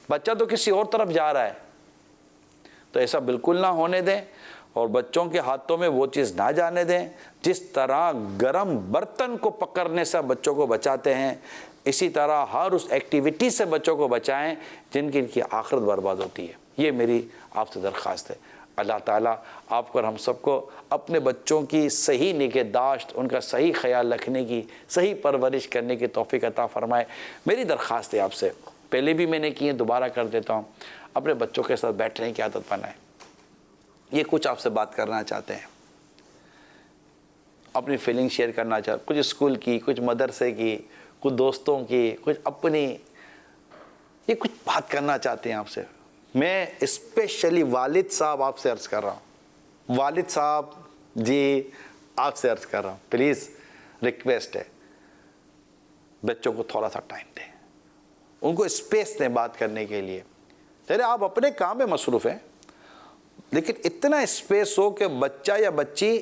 بچہ تو کسی اور طرف جا رہا ہے. تو ایسا بالکل نہ ہونے دیں اور بچوں کے ہاتھوں میں وہ چیز نہ جانے دیں. جس طرح گرم برتن کو پکڑنے سے بچوں کو بچاتے ہیں, اسی طرح ہر اس ایکٹیویٹی سے بچوں کو بچائیں جن کی ان کی آخرت برباد ہوتی ہے. یہ میری آپ سے درخواست ہے. اللہ تعالیٰ آپ کو اور ہم سب کو اپنے بچوں کی صحیح نگہداشت, ان کا صحیح خیال رکھنے کی, صحیح پرورش کرنے کی توفیق عطا فرمائے. میری درخواست ہے آپ سے, پہلے بھی میں نے کی ہے, دوبارہ کر دیتا ہوں, اپنے بچوں کے ساتھ بیٹھنے کی عادت بنائیں. یہ کچھ آپ سے بات کرنا چاہتے ہیں, اپنی فیلنگ شیئر کرنا چاہتے, کچھ اسکول کی, کچھ مدرسے کی, کچھ دوستوں کی, کچھ اپنی, یہ کچھ بات کرنا چاہتے ہیں آپ سے. میں اسپیشلی والد صاحب آپ سے عرض کر رہا ہوں, والد صاحب جی آپ سے عرض کر رہا ہوں, پلیز ریکویسٹ ہے, بچوں کو تھوڑا سا ٹائم دیں, ان کو اسپیس دیں بات کرنے کے لیے. چلے آپ اپنے کام میں مصروف ہیں, لیکن اتنا اسپیس ہو کہ بچہ یا بچی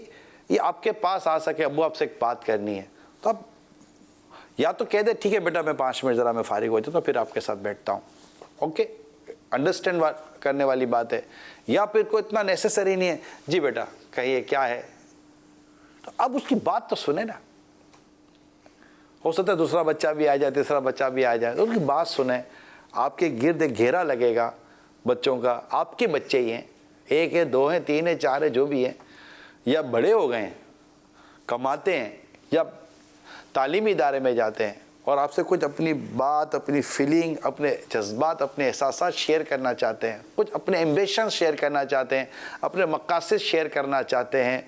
یہ آپ کے پاس آ سکے, ابو آپ سے ایک بات کرنی ہے. تو آپ یا تو کہہ دیں ٹھیک ہے بیٹا میں 5 منٹ ذرا میں فارغ ہو جاتا ہوں, پھر آپ کے ساتھ بیٹھتا ہوں. اوکے, انڈرسٹینڈ کرنے والی بات ہے. یا پھر کوئی اتنا نیسیسری نہیں ہے, جی بیٹا کہیے کیا ہے, تو اب اس کی بات تو سنیں نا. ہو سکتا ہے دوسرا بچہ بھی آ جائے, تیسرا بچہ بھی آ جائے, تو ان کی بات سنیں. آپ کے گرد گھیرا لگے گا بچوں کا, آپ کے بچے ہی ہیں, 1 ہے 2 ہیں 3 ہے 4 ہے جو بھی ہیں, یا بڑے ہو گئے ہیں, کماتے ہیں یا تعلیمی ادارے میں جاتے ہیں اور آپ سے کچھ اپنی بات, اپنی فیلنگ, اپنے جذبات, اپنے احساسات شیئر کرنا چاہتے ہیں, کچھ اپنے ایمبیشن شیئر کرنا چاہتے ہیں, اپنے مقاصد شیئر کرنا چاہتے ہیں,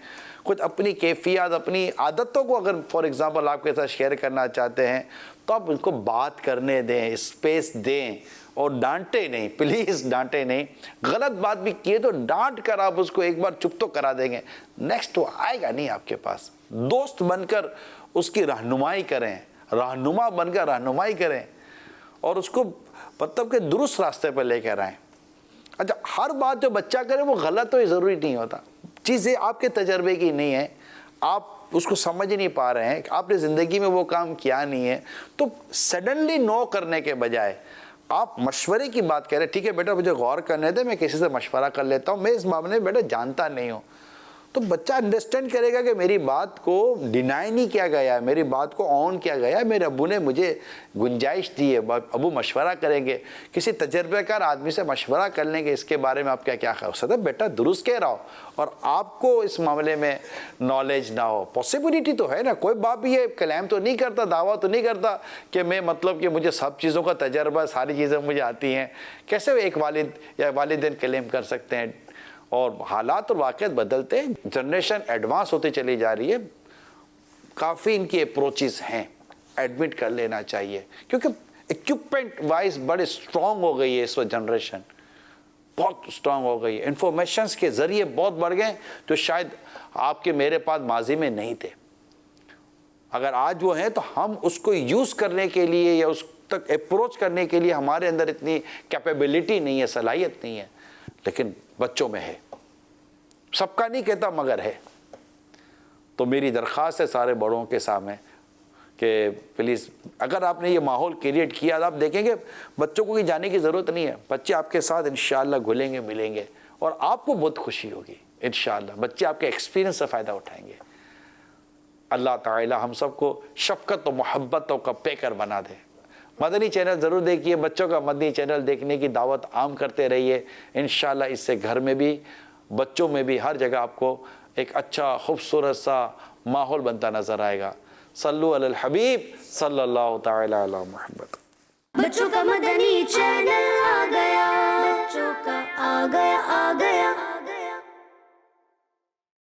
کچھ اپنی کیفیات, اپنی عادتوں کو اگر فار ایگزامپل آپ کے ساتھ شیئر کرنا چاہتے ہیں, تو آپ ان کو بات کرنے دیں, اسپیس دیں اور ڈانٹے نہیں, پلیز ڈانٹے نہیں. غلط بات بھی کیے تو ڈانٹ کر آپ اس کو ایک بار چپ تو کرا دیں گے, نیکسٹ وہ آئے گا نہیں آپ کے پاس. دوست بن کر اس کی رہنمائی کریں, رہنما بن کر رہنمائی کریں اور اس کو مطلب کہ درست راستے پر لے کر آئیں. اچھا, ہر بات جو بچہ کرے وہ غلط تو یہ ضروری نہیں ہوتا, چیزیں آپ کے تجربے کی نہیں ہیں, آپ اس کو سمجھ نہیں پا رہے ہیں, آپ نے زندگی میں وہ کام کیا نہیں ہے, تو سڈنلی نو کرنے کے بجائے آپ مشورے کی بات کہہ رہے ہیں, ٹھیک ہے بیٹا مجھے غور کرنے دے, میں کسی سے مشورہ کر لیتا ہوں, میں اس معاملے میں بیٹا جانتا نہیں ہوں, تو بچہ انڈرسٹینڈ کرے گا کہ میری بات کو ڈینائی نہیں کیا گیا ہے, میری بات کو آن کیا گیا ہے, میرے ابو نے مجھے گنجائش دی ہے, ابو مشورہ کریں گے, کسی تجربے کار آدمی سے مشورہ کر لیں گے اس کے بارے میں آپ کیا خیال. صدق بیٹا درست کہہ رہا ہو اور آپ کو اس معاملے میں نالج نہ ہو, پاسبلٹی تو ہے نا, کوئی باپ بھی یہ کلیم تو نہیں کرتا, دعویٰ تو نہیں کرتا کہ میں مطلب کہ مجھے سب چیزوں کا تجربہ, ساری چیزیں مجھے آتی ہیں. کیسے ایک والد یا والدین کلیم کر سکتے ہیں؟ اور حالات اور واقعات بدلتے ہیں, جنریشن ایڈوانس ہوتی چلی جا رہی ہے, کافی ان کی اپروچز ہیں, ایڈمٹ کر لینا چاہیے, کیونکہ ایکوپمنٹ وائز بڑے اسٹرانگ ہو گئی ہے اس وقت جنریشن, بہت اسٹرانگ ہو گئی ہے, انفارمیشنز کے ذریعے بہت بڑھ گئے جو شاید آپ کے میرے پاس ماضی میں نہیں تھے. اگر آج وہ ہیں تو ہم اس کو یوز کرنے کے لیے یا اس تک اپروچ کرنے کے لیے ہمارے اندر اتنی کیپیبلٹی نہیں ہے, صلاحیت نہیں ہے, لیکن بچوں میں ہے. سب کا نہیں کہتا مگر ہے. تو میری درخواست ہے سارے بڑوں کے سامنے کہ پلیز اگر آپ نے یہ ماحول کریٹ کیا تو آپ دیکھیں گے بچوں کو جانے کی ضرورت نہیں ہے, بچے آپ کے ساتھ انشاءاللہ گھلیں گے, ملیں گے اور آپ کو بہت خوشی ہوگی انشاءاللہ. بچے آپ کے ایکسپیرینس سے فائدہ اٹھائیں گے. اللہ تعالی ہم سب کو شفقت و محبتوں کا پیکر بنا دے. مدنی چینل ضرور دیکھیے, بچوں کا مدنی چینل دیکھنے کی دعوت عام کرتے رہیے. انشاءاللہ اس سے گھر میں بھی, بچوں میں بھی, ہر جگہ آپ کو ایک اچھا خوبصورت سا ماحول بنتا نظر آئے گا. صلو علی الحبیب صلی اللہ تعالی علی محمد. بچوں کا مدنی چینل آ گیا, بچوں کا آ گیا